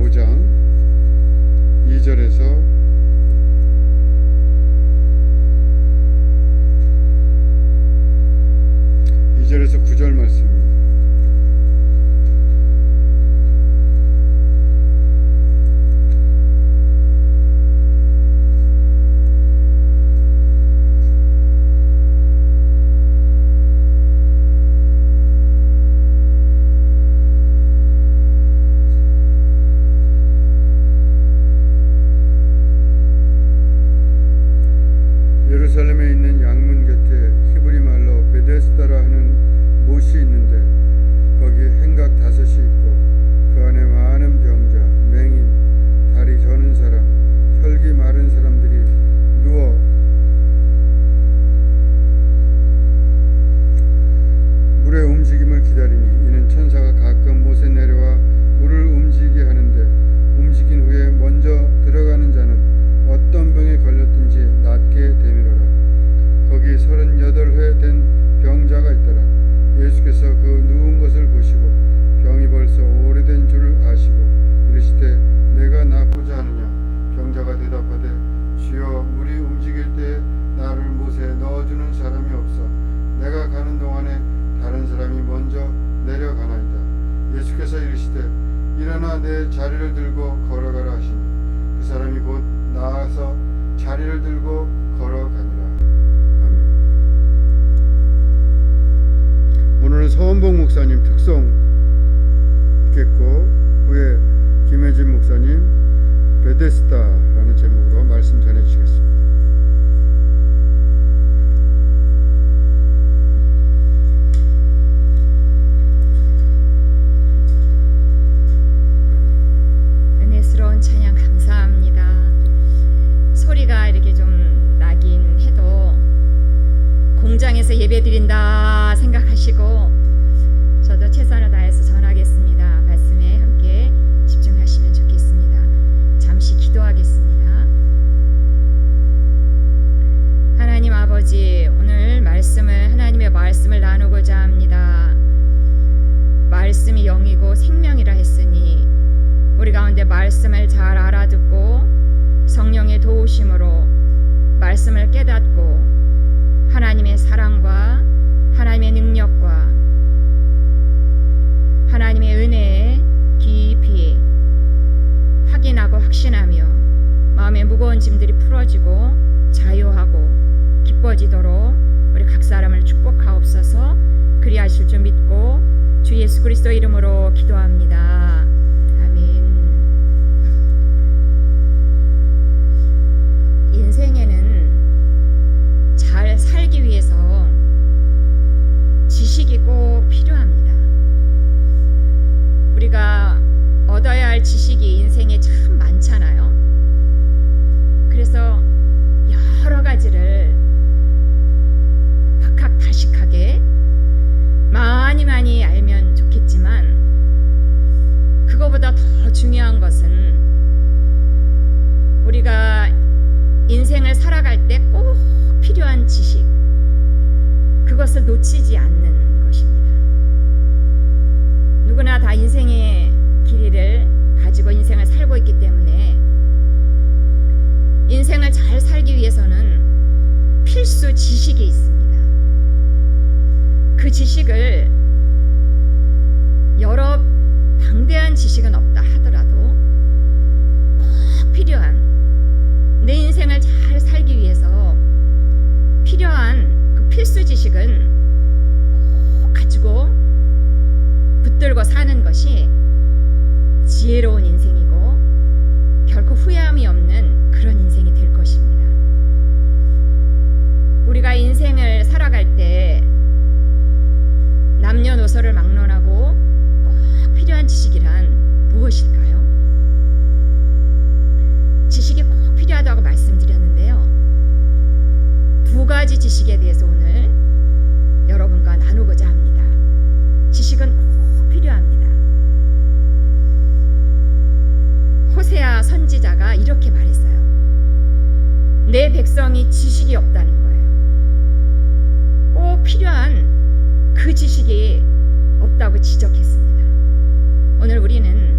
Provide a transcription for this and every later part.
5장 2절에서 9절 말씀입니다. 예루살렘에 있는 양문 곁에 히브리 말로 베데스다라 하는 못이 있는데 거기 행각 5이 있고 그 안에 많은 병자, 맹인, 다리 저는 사람, 혈기 마른 사람들이 누워 물의 움직임을 기다리니 이는 천사가 가끔 못에 내려와 물을 움직이게 하는데 움직인 후에 먼저 들어가는 자는 어떤 병에 걸렸든지 낫게 되미로라. 거기 38회 된 병자가 있더라. 예수께서 그 누운 것을 보시고 병이 벌써 오래된 줄 아시고 이르시되 내가 낫고자 하느냐. 병자가 대답하되 주여 물이 움직일 때 나를 못에 넣어주는 사람이 없어 내가 가는 동안에 다른 사람이 먼저 내려가나이다. 예수께서 이르시되 일어나 내 자리를 들고 걸어가라 하시니 그 사람이 곧 나아서 자리를 들고 걸어가니라. 아멘. 오늘은 서원복 목사님 특송 있겠고 후에 김혜진 목사님 베데스다라는 제목으로 말씀 전해주시겠습니다. 은혜스러운 찬양 감사합니다. 소리가 이렇게 좀 나긴 해도 공장에서 예배드린다 생각하시고 저도 최선을 다해서 전하겠습니다. 말씀에 함께 집중하시면 좋겠습니다. 잠시 기도하겠습니다. 하나님 아버지, 오늘 하나님의 말씀을 나누고자 합니다. 말씀이 영이고 생명이라 했으니 우리 가운데 말씀을 잘 알아듣고 성령의 도우심으로 말씀을 깨닫고 하나님의 사랑과 하나님의 능력과 하나님의 은혜에 깊이 확인하고 확신하며 마음의 무거운 짐들이 풀어지고 자유하고 기뻐지도록 우리 각 사람을 축복하옵소서. 그리하실 줄 믿고 주 예수 그리스도 이름으로 기도합니다. 인생에는 잘 살기 위해서 지식이 꼭 필요합니다. 우리가 얻어야 할 지식이 인생에 참 많잖아요. 그래서 여러 가지를 박학다식하게 많이 알면 좋겠지만 그거보다 더 중요한 것은 우리가 인생을 살아갈 때 꼭 필요한 지식, 그것을 놓치지 않는 것입니다. 누구나 다 인생의 길이를 가지고 인생을 살고 있기 때문에 인생을 잘 살기 위해서는 필수 지식이 있습니다. 그 지식을 여러 방대한 지식은 없다 하더라도 꼭 필요한 내 인생을 잘 살기 위해서 필요한 그 필수 지식은 꼭 가지고 붙들고 사는 것이 지혜로운 인생이고 결코 후회함이 없는 그런 인생이 될 것입니다. 우리가 인생을 살아갈 때 남녀노소를 막론하고 꼭 필요한 지식이란 무엇일까요? 지식이 꼭 필요하다고 말씀드렸는데요. 2가지 지식에 대해서 오늘 여러분과 나누고자 합니다. 지식은 꼭 필요합니다. 호세아 선지자가 이렇게 말했어요. 내 백성이 지식이 없다는 거예요. 꼭 필요한 그 지식이 없다고 지적했습니다. 오늘 우리는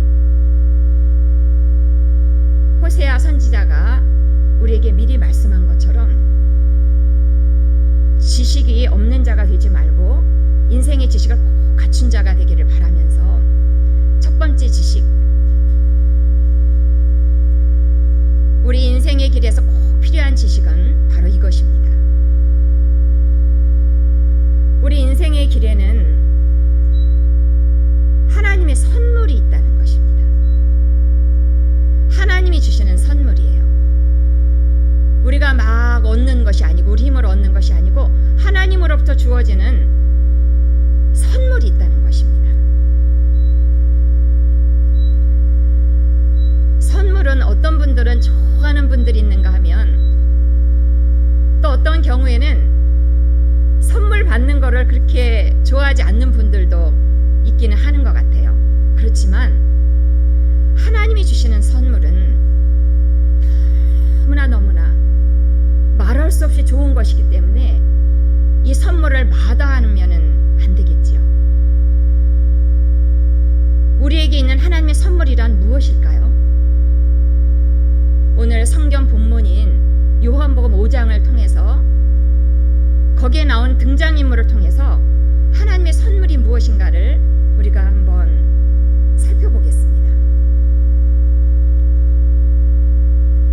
그렇지만 하나님이 주시는 선물은 너무나 말할 수 없이 좋은 것이기 때문에 이 선물을 마다하면은 안 되겠지요. 우리에게 있는 하나님의 선물이란 무엇일까요? 오늘 성경 본문인 요한복음 5장을 통해서 거기에 나온 등장인물을 통해서 하나님의 선물이 무엇인가를 우리가 한번 살펴보겠습니다.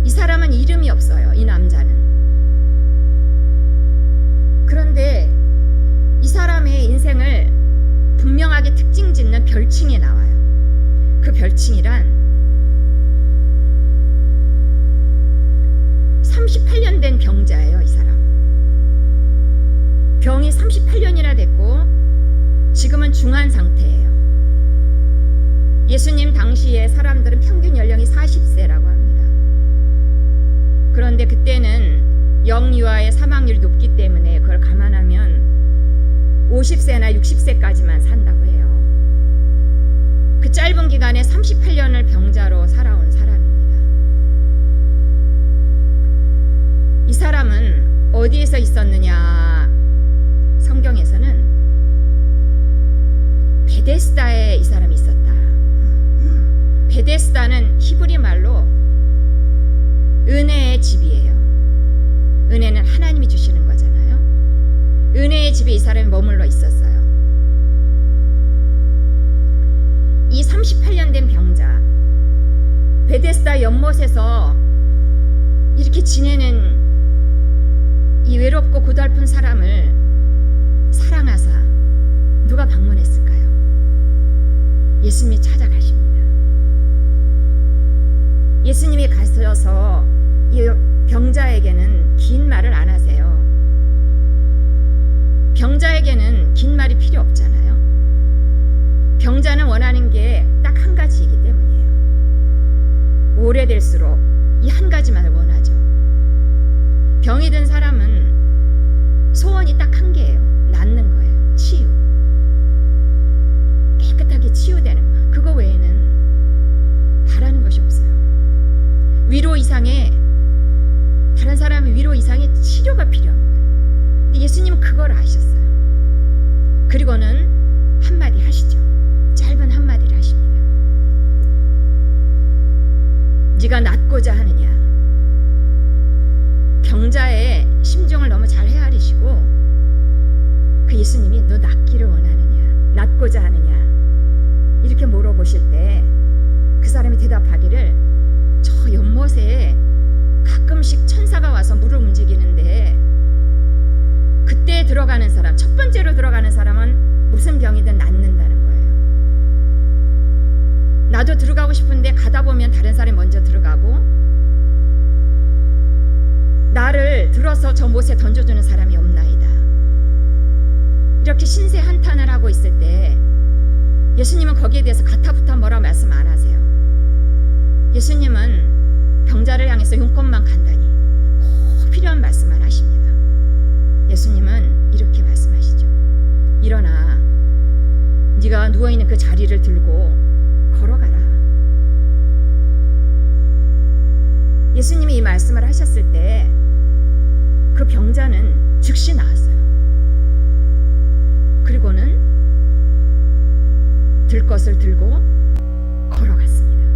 이 사람은 이름이 없어요. 이 남자는. 그런데 이 사람의 인생을 분명하게 특징 짓는 별칭이 나와요. 그 별칭이란 38년 된 병자예요. 이 사람. 병이 38년이나 됐고 지금은 중한 상태예요. 예수님 당시에 사람들은 평균 연령이 40세라고 합니다. 그런데 그때는 영유아의 사망률이 높기 때문에 그걸 감안하면 50세나 60세까지만 산다고 해요. 그 짧은 기간에 38년을 병자로 살아온 사람입니다. 이 사람은 어디에서 있었느냐? 성경에서는 베데스다에 이 사람이 있었다. 베데스다는 히브리 말로 은혜의 집이에요. 은혜는 하나님이 주시는 거잖아요. 은혜의 집에 이 사람이 머물러 있었어요. 이 38년 된 병자, 베데스다 연못에서 이렇게 지내는 이 외롭고 고달픈 사람을 사랑하사 누가 방문했을까요? 예수님이 찾아가십니다. 예수님이 가셔서 이 병자에게는 긴 말을 안 하세요. 병자에게는 긴 말이 필요 없잖아요. 병자는 원하는 게 딱 한 가지이기 때문이에요. 오래될수록 이 한 가지만을 원하죠. 병이 든 사람은 소원이 딱 한 개예요. 낫는 거예요. 치유. 깨끗하게 치유되는 거. 그거 외에는 바라는 것이 없어요. 위로 이상의, 다른 사람의 위로 이상의 치료가 필요한 거예요. 근데 예수님은 그걸 아셨어요. 그리고는 한마디 하시죠. 짧은 한마디를 하십니다. 네가 낫고자 하느냐? 병자의 심정을 너무 잘 헤아리시고 그 예수님이 너 낫기를 원하느냐? 낫고자 하느냐? 이렇게 물어보실 때 그 사람이 대답하기를 저 연못에 가끔씩 천사가 와서 물을 움직이는데 그때 들어가는 사람, 첫 번째로 들어가는 사람은 무슨 병이든 낫는다는 거예요. 나도 들어가고 싶은데 가다 보면 다른 사람이 먼저 들어가고 나를 들어서 저 못에 던져주는 사람이 없나이다. 이렇게 신세 한탄을 하고 있을 때 예수님은 거기에 대해서 가타부타 뭐라 말씀 안 하세요. 예수님은 병자를 향해서 용건만 간다니 꼭 필요한 말씀만 하십니다. 예수님은 이렇게 말씀하시죠. 일어나 네가 누워있는 그 자리를 들고 걸어가라. 예수님이 이 말씀을 하셨을 때 그 병자는 즉시 나았어요. 그리고는 들 것을 들고 걸어갔습니다.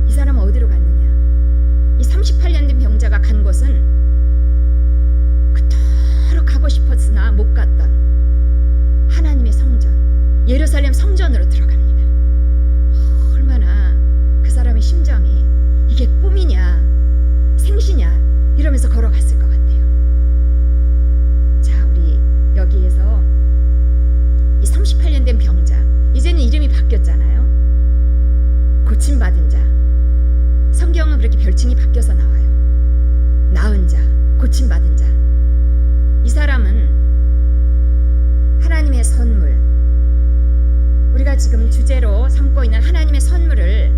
이 사람은 어디로 갔느냐? 이 38년 된 병자가 간 곳은 그토록 가고 싶었으나 못 갔던 하나님의 성전, 예루살렘 성전으로 들어갑니다. 얼마나 그 사람의 심정이 이게 꿈이냐 생시냐 이러면서 걸어갔을 것 같아요. 자, 우리 여기에서 이 38년 된 병자, 이제는 이름이 바뀌었잖아요. 고침받은 자. 성경은 그렇게 별칭이 바뀌어서 나와요. 나은 자, 고침받은 자. 이 사람은 하나님의 선물, 우리가 지금 주제로 삼고 있는 하나님의 선물을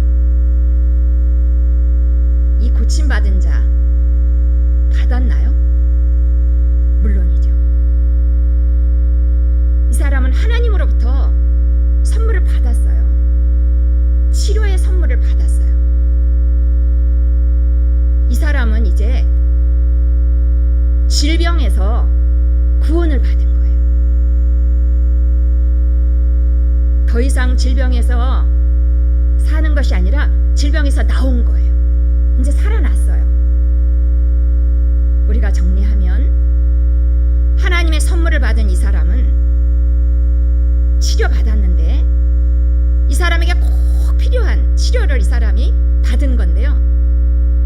이 고침받은 자 받았나요? 물론이죠. 이 사람은 하나님으로부터 선물을 받았어요. 구원을 받은 거예요. 더 이상 질병에서 사는 것이 아니라 질병에서 나온 거예요. 이제 살아났어요. 우리가 정리하면 하나님의 선물을 받은 이 사람은 치료받았는데 이 사람에게 꼭 필요한 치료를 이 사람이 받은 건데요.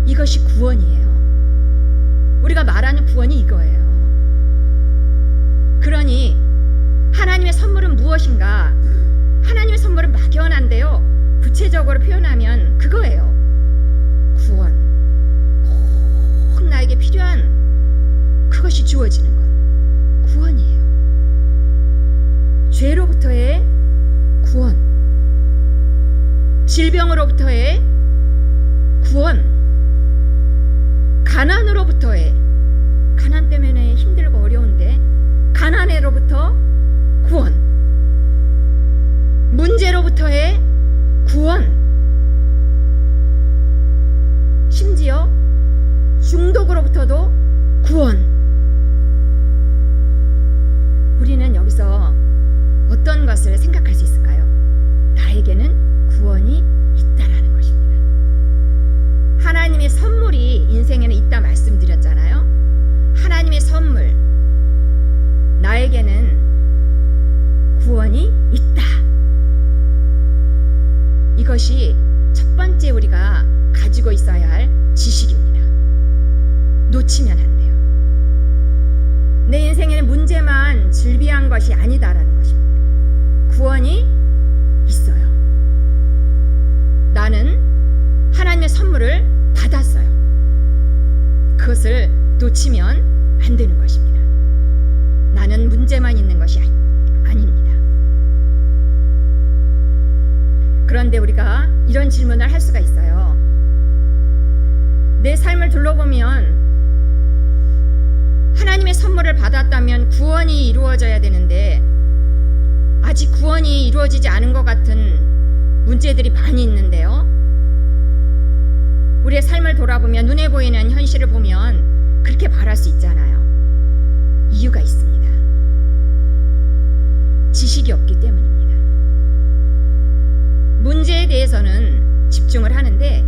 이것이 구원이에요. 우리가 말하는 구원이 이거예요. 그러니 하나님의 선물은 무엇인가? 하나님의 선물은 막연한데요. 구체적으로 표현하면 그거예요. 구원. 꼭 나에게 필요한 그것이 주어지는 것. 구원이에요. 죄로부터의 구원. 질병으로부터의 구원. 가난으로부터의, 가난 때문에 힘들고 어려운데 가난으로부터 구원. 문제로부터의 구원. 심지어 중독으로부터도 구원. 우리는 여기서 어떤 것을 생각할 수 있을까요? 나에게는 구원이 있다라는 것입니다. 하나님의 선물이 인생에는 있다 말씀드렸잖아요. 하나님의 선물, 나에게는 구원이 있다. 이것이 첫 번째 우리가 가지고 있어야 할 지식입니다. 놓치면 안 돼요. 내 인생에는 문제만 즐비한 것이 아니다라는 것입니다. 구원이 있어요. 나는 하나님의 선물을 받았어요. 그것을 놓치면 안 되는 것입니다. 나는 문제만 있는 것이 아닙니다. 그런데 우리가 이런 질문을 할 수가 있어요. 내 삶을 둘러보면 하나님의 선물을 받았다면 구원이 이루어져야 되는데 아직 구원이 이루어지지 않은 것 같은 문제들이 많이 있는데요. 우리의 삶을 돌아보면 눈에 보이는 현실을 보면 그렇게 말할 수 있잖아요. 이유가 있습니다. 지식이 없기 때문입니다. 문제에 대해서는 집중을 하는데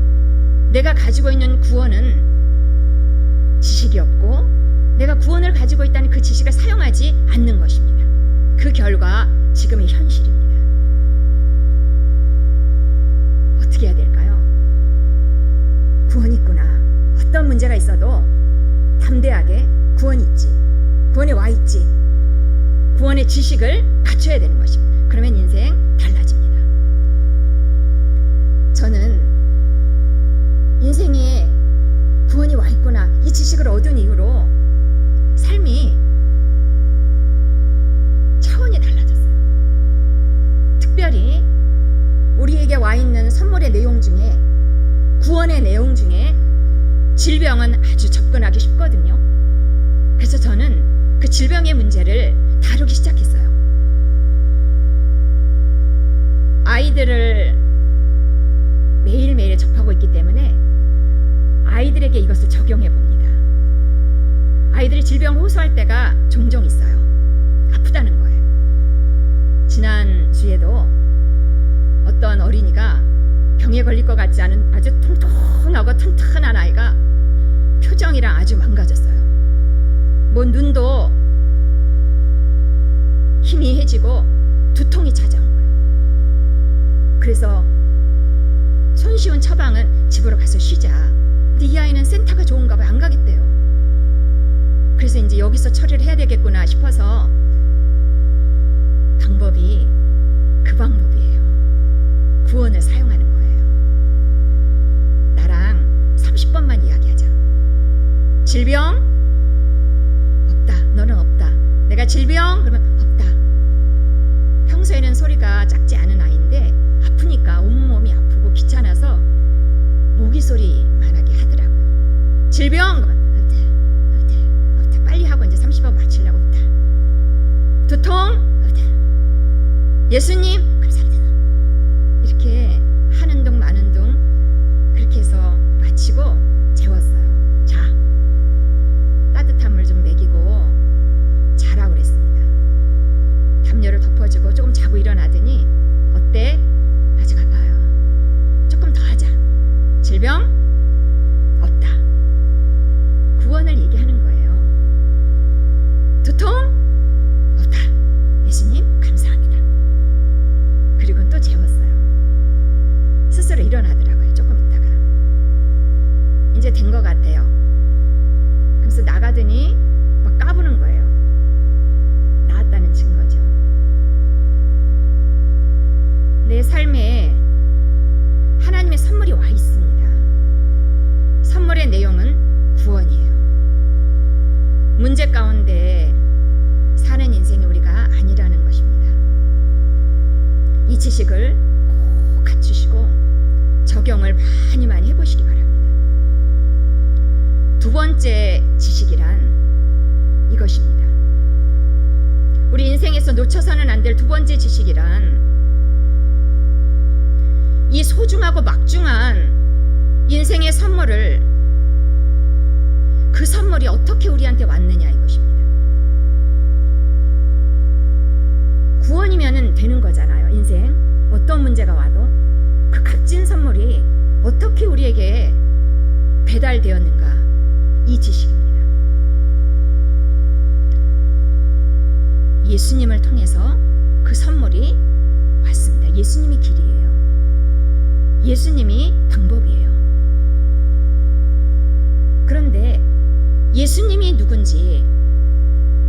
내가 가지고 있는 구원은 지식이 없고 내가 구원을 가지고 있다는 그 지식을 사용하지 않는 것입니다. 그 결과 지금의 현실입니다. 어떻게 해야 될까요? 구원이 있구나. 어떤 문제가 있어도 담대하게 구원이 있지. 구원에 와 있지. 구원의 지식을 갖춰야 되는 것입니다. 그러면 인생 달라집니다. 저는 인생에 구원이 와 있구나. 이 지식을 얻은 이후로 삶이 차원이 달라졌어요. 특별히 우리에게 와 있는 선물의 내용 중에 구원의 내용 중에 질병은 아주 접근하기 쉽거든요. 그래서 저는 그 질병의 문제를 다루기 시작했어요. 아이들을 매일매일 접하고 있기 때문에 아이들에게 이것을 적용해 봅니다. 아이들이 질병을 호소할 때가 종종 있어요. 아프다는 거예요. 지난주에도 어떤 어린이가 병에 걸릴 것 같지 않은 아주 통통하고 튼튼한 아이가 표정이랑 아주 망가졌어요. 뭐 눈도 희미해지고 두통이 찾아온 거예요. 그래서 손쉬운 처방은 집으로 가서 쉬자. 근데 이 아이는 센터가 좋은가 봐요. 안 가겠대요. 그래서 이제 여기서 처리를 해야 되겠구나 싶어서 방법이 그 방법이에요. 구원을 사용하는 거예요. 나랑 30번만 이야기하자. 질병? 없다. 너는 없다. 내가 질병? 그러면 없다. 평소에는 소리가 작지 않은 아이인데 아프니까 온몸이 아프고 귀찮아서 모기 소리만 하게 하더라고요. 질병? 그러면 없다. 빨리 하고 이제 30번 마치려고 없다. 두통? 없다. 예수님? 그럼 3등. 이렇게 하는 둥 마는 둥 그렇게 해서 마치고 재웠어요. 자, 따뜻한 물 좀 먹이고 자라고 경험을 많이 해보시기 바랍니다. 두 번째 지식이란 이것입니다. 우리 인생에서 놓쳐서는 안 될 두 번째 지식이란 이 소중하고 막중한 인생의 선물을 그 선물이 어떻게 우리한테 왔느냐 이것입니다. 구원이면은 되는 거잖아요. 인생 어떤 문제가 와도 그 값진 선물이 어떻게 우리에게 배달되었는가 이 지식입니다. 예수님을 통해서 그 선물이 왔습니다. 예수님이 길이에요. 예수님이 방법이에요. 그런데 예수님이 누군지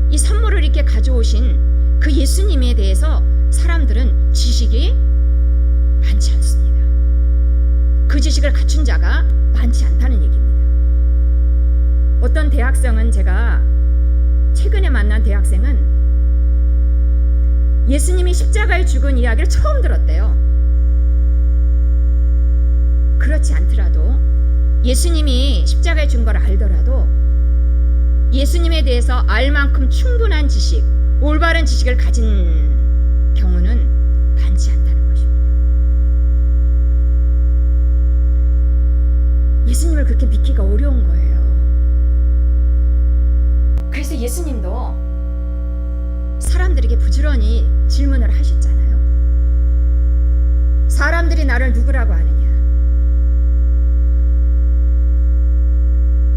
이 선물을 이렇게 가져오신 그 예수님에 대해서 사람들은 지식이 많지 않습니다. 그 지식을 갖춘 자가 많지 않다는 얘기입니다. 어떤 대학생은 제가 최근에 만난 대학생은 예수님이 십자가에 죽은 이야기를 처음 들었대요. 그렇지 않더라도 예수님이 십자가에 죽은 걸 알더라도 예수님에 대해서 알 만큼 충분한 지식, 올바른 지식을 가진 경우는 많지 않다는 것입니다. 예수님을 그렇게 믿기가 어려운 거예요. 그래서 예수님도 사람들에게 부지런히 질문을 하셨잖아요. 사람들이 나를 누구라고 하느냐?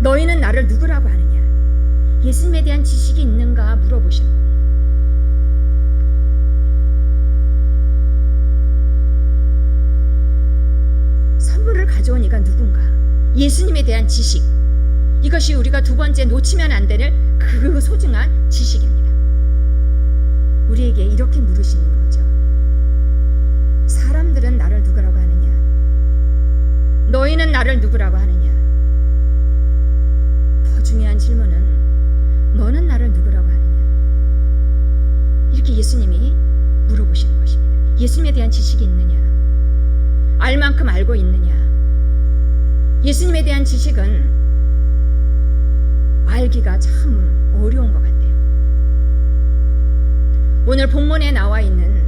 너희는 나를 누구라고 하느냐? 예수님에 대한 지식이 있는가 물어보시는 겁니다. 선물을 가져온 이가 누군가? 예수님에 대한 지식. 이것이 우리가 두 번째 놓치면 안 될 그 소중한 지식입니다. 우리에게 이렇게 물으시는 거죠. 사람들은 나를 누구라고 하느냐? 너희는 나를 누구라고 하느냐? 더 중요한 질문은 너는 나를 누구라고 하느냐? 이렇게 예수님이 물어보시는 것입니다. 예수님에 대한 지식이 있느냐? 알 만큼 알고 있느냐? 예수님에 대한 지식은 알기가 참 어려운 것 같아요. 오늘 본문에 나와 있는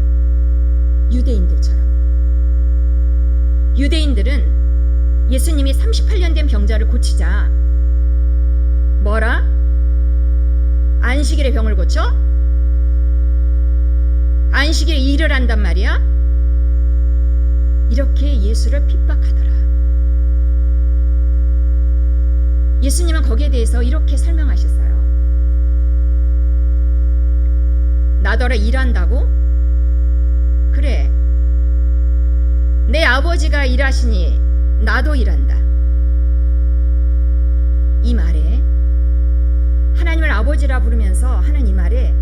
유대인들처럼 유대인들은 예수님이 38년 된 병자를 고치자 뭐라? 안식일에 병을 고쳐? 안식일에 일을 한단 말이야? 이렇게 예수를 핍박하더라. 예수님은 거기에 대해서 이렇게 설명하셨어요. 나더러 일한다고? 그래, 내 아버지가 일하시니 나도 일한다. 이 말에 하나님을 아버지라 부르면서 하는 이 말에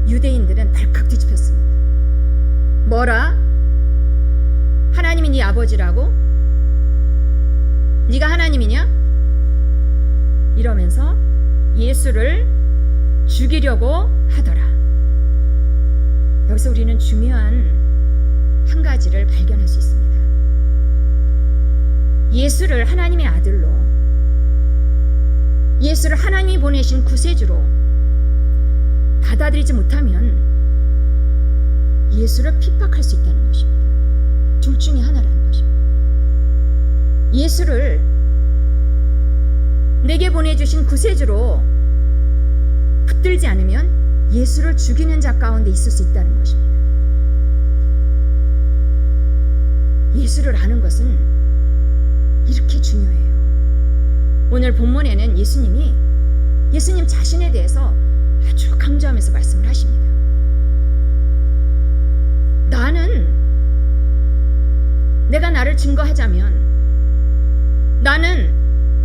유대인들은 발칵 뒤집혔습니다. 뭐라? 하나님이 네 아버지라고? 네가 하나님이냐? 이러면서 예수를 죽이려고 하더라. 여기서 우리는 중요한 한 가지를 발견할 수 있습니다. 예수를 하나님의 아들로, 예수를 하나님이 보내신 구세주로 받아들이지 못하면 예수를 핍박할 수 있다는 것입니다. 둘 중에 하나라는 것입니다. 예수를 내게 보내주신 구세주로 붙들지 않으면 예수를 죽이는 자 가운데 있을 수 있다는 것입니다. 예수를 아는 것은 이렇게 중요해요. 오늘 본문에는 예수님 자신에 대해서 아주 강조하면서 말씀을 하십니다. 내가 나를 증거하자면 나는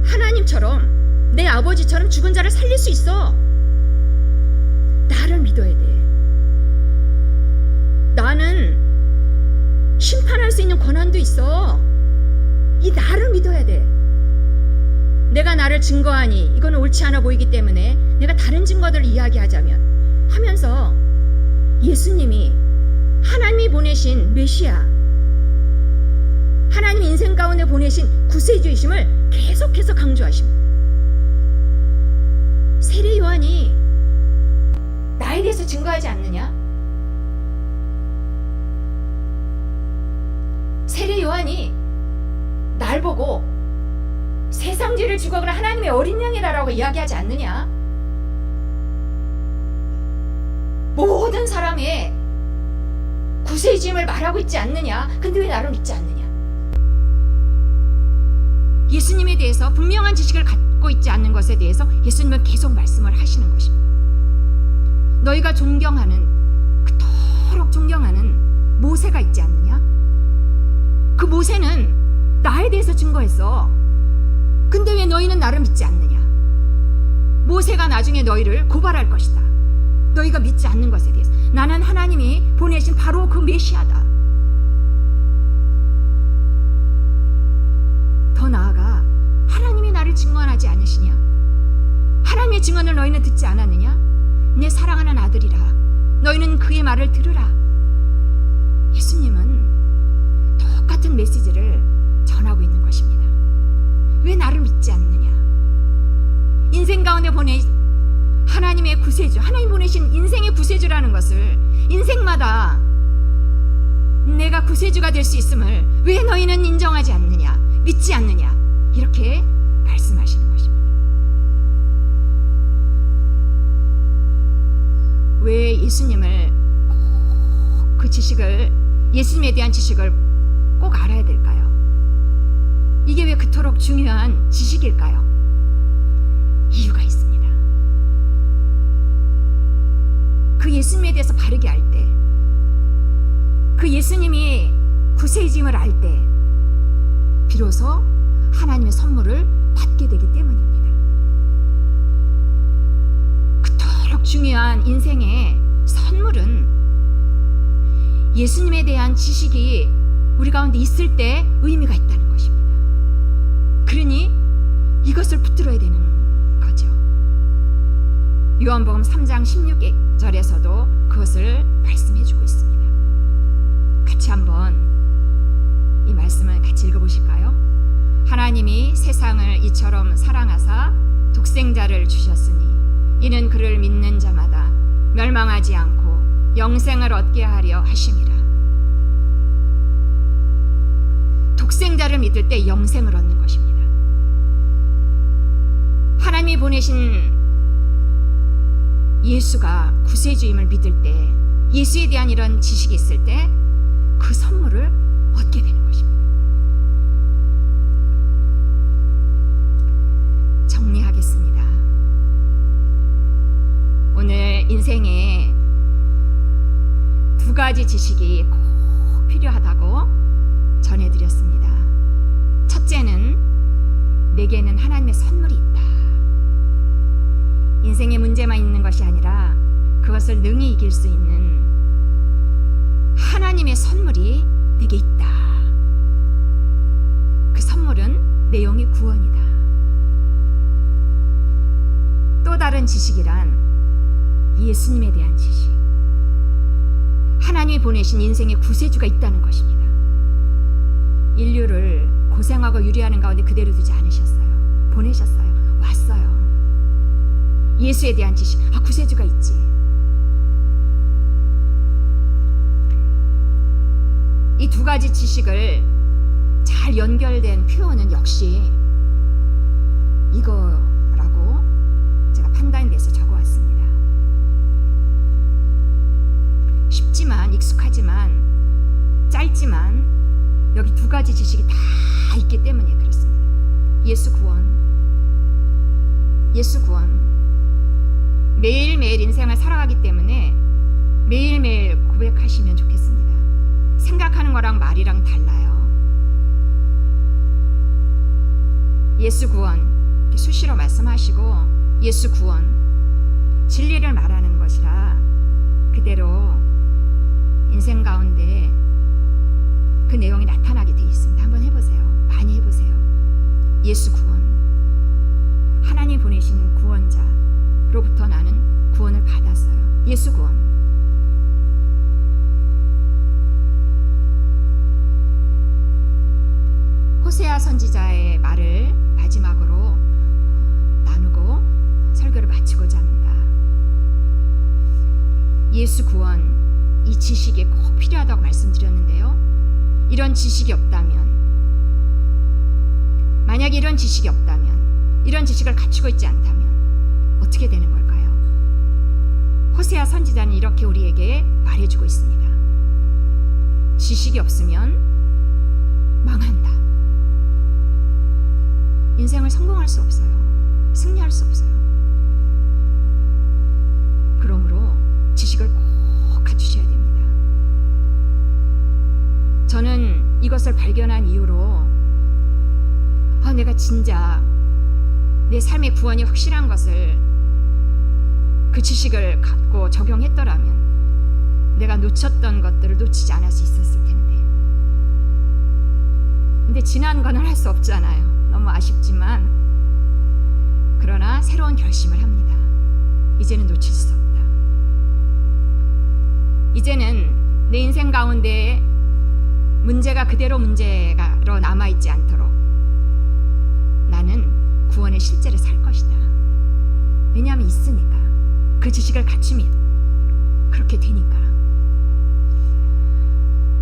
하나님처럼 내 아버지처럼 죽은 자를 살릴 수 있어. 나를 믿어야 돼. 나는 심판할 수 있는 권한도 있어. 이 나를 믿어야 돼. 내가 나를 증거하니 이거는 옳지 않아 보이기 때문에 내가 다른 증거들을 이야기하자면 하면서 예수님이 하나님이 보내신 메시아, 하나님 인생 가운데 보내신 보내신 구세주이심을 계속해서 강조하십니다. 세례 요한이 나에 대해서 증거하지 않느냐? 세례 요한이 날 보고 세상 죄를 죽어가는 하나님의 어린 양이라고 이야기하지 않느냐? 모든 사람의 구세주임을 말하고 있지 않느냐? 근데 왜 나를 믿지 않느냐? 예수님에 대해서 분명한 지식을 갖고 있지 않는 것에 대해서 예수님은 계속 말씀을 하시는 것입니다. 너희가 존경하는, 그토록 존경하는 모세가 있지 않느냐? 그 모세는 나에 대해서 증거했어. 근데 왜 너희는 나를 믿지 않느냐? 모세가 나중에 너희를 고발할 것이다. 너희가 믿지 않는 것에 대해서. 나는 하나님이 보내신 바로 그 메시아다. 더 나아가 하나님이 나를 증언하지 않으시냐? 하나님의 증언을 너희는 듣지 않았느냐? 내 사랑하는 아들이라 너희는 그의 말을 들으라. 예수님은 똑같은 메시지를 전하고 있는 것입니다. 왜 나를 믿지 않느냐? 인생 가운데 보내 하나님의 구세주, 하나님 보내신 인생의 구세주라는 것을 인생마다 내가 구세주가 될 수 있음을 왜 너희는 인정하지 않느냐? 믿지 않느냐? 이렇게 말씀하시는 것입니다. 왜 예수님을 그 지식을, 예수님에 대한 지식을 꼭 알아야 될까요? 이게 왜 그토록 중요한 지식일까요? 이유가 있습니다. 그 예수님에 대해서 바르게 알 때, 그 예수님이 구세주임을 알 때 비로소 하나님의 선물을 받게 되기 때문입니다. 그토록 중요한 인생의 선물은 예수님에 대한 지식이 우리 가운데 있을 때 의미가 있다는 것입니다. 그러니 이것을 붙들어야 되는 거죠. 요한복음 3장 16절에서도 그것을 말씀해 주고 있습니다. 같이 한번 이 말씀을 같이 읽어보실까요? 하나님이 세상을 이처럼 사랑하사 독생자를 주셨으니 이는 그를 믿는 자마다 멸망하지 않고 영생을 얻게 하려 하심이라. 독생자를 믿을 때 영생을 얻는 것입니다. 하나님이 보내신 예수가 구세주임을 믿을 때, 예수에 대한 이런 지식이 있을 때 그 선물을 얻게 되는 것입니다. 정리하겠습니다. 오늘 인생에 두 가지 지식이 꼭 필요하다고 전해드렸습니다. 첫째는 내게는 하나님의 선물이 있다. 인생의 문제만 있는 것이 아니라 그것을 능히 이길 수 있는 하나님의 선물이 내게 있다. 그 선물은 내용이 구원이다. 또 다른 지식이란 예수님에 대한 지식, 하나님이 보내신 인생의 구세주가 있다는 것입니다. 인류를 고생하고 유리하는 가운데 그대로 두지 않으셨어요. 보내셨어요. 왔어요. 예수에 대한 지식, 구세주가 있지. 이 두 가지 지식을 잘 연결된 표현은 역시 이거라고 제가 판단이 돼서 적어왔습니다. 쉽지만, 익숙하지만, 짧지만 여기 두 가지 지식이 다 있기 때문에 그렇습니다. 예수 구원, 예수 구원. 매일매일 인생을 살아가기 때문에 매일매일 고백하시면 좋겠습니다. 생각하는 거랑 말이랑 달라요. 예수 구원, 수시로 말씀하시고 예수 구원, 진리를 말하는 것이라 그대로 인생 가운데 그 내용이 나타나게 돼 있습니다. 한번 해보세요. 많이 해보세요. 예수 구원, 하나님 보내신 구원자로부터 나는 구원을 받았어요. 예수 구원. 호세아 선지자의 말을 마지막으로 나누고 설교를 마치고자 합니다. 예수 구원, 이 지식이 꼭 필요하다고 말씀드렸는데요. 이런 지식이 없다면, 만약에 이런 지식이 없다면, 이런 지식을 갖추고 있지 않다면 어떻게 되는 걸까요? 호세아 선지자는 이렇게 우리에게 말해주고 있습니다. 지식이 없으면 망한다. 인생을 성공할 수 없어요. 승리할 수 없어요. 그러므로 지식을 꼭 갖추셔야 됩니다. 저는 이것을 발견한 이후로 내가 진짜 내 삶의 구원이 확실한 것을, 그 지식을 갖고 적용했더라면 내가 놓쳤던 것들을 놓치지 않을 수 있었을 텐데. 근데 지난 거는 할 수 없잖아요. 너무 아쉽지만, 그러나 새로운 결심을 합니다. 이제는 놓칠 수 없다. 이제는 내 인생 가운데 문제가 그대로 문제로 남아있지 않도록 나는 구원의 실제를 살 것이다. 왜냐하면 있으니까. 그 지식을 갖추면 그렇게 되니까.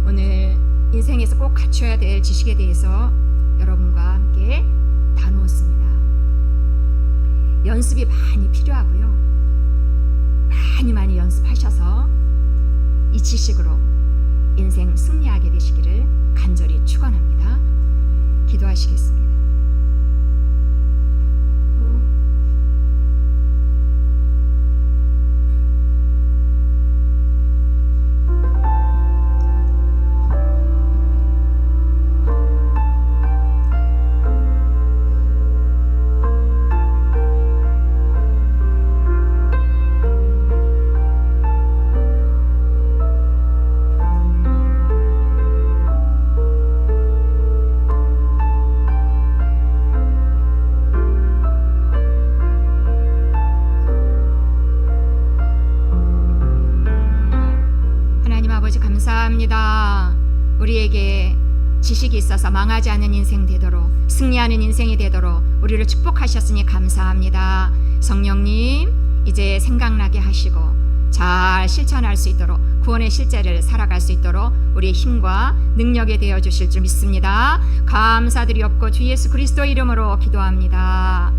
오늘 인생에서 꼭 갖춰야 될 지식에 대해서 여러분과 함께 나누었습니다. 연습이 많이 필요하고요. 많이 연습하셔서 이 지식으로 인생 승리하게 되시기를 간절히 축원합니다. 기도하시겠습니다. 감사합니다. 우리에게 지식이 있어서 망하지 않는 인생 되도록, 승리하는 인생이 되도록 우리를 축복하셨으니 감사합니다. 성령님, 이제 생각나게 하시고 잘 실천할 수 있도록, 구원의 실제를 살아갈 수 있도록 우리의 힘과 능력이 되어 주실 줄 믿습니다. 감사드리옵고 주 예수 그리스도 이름으로 기도합니다.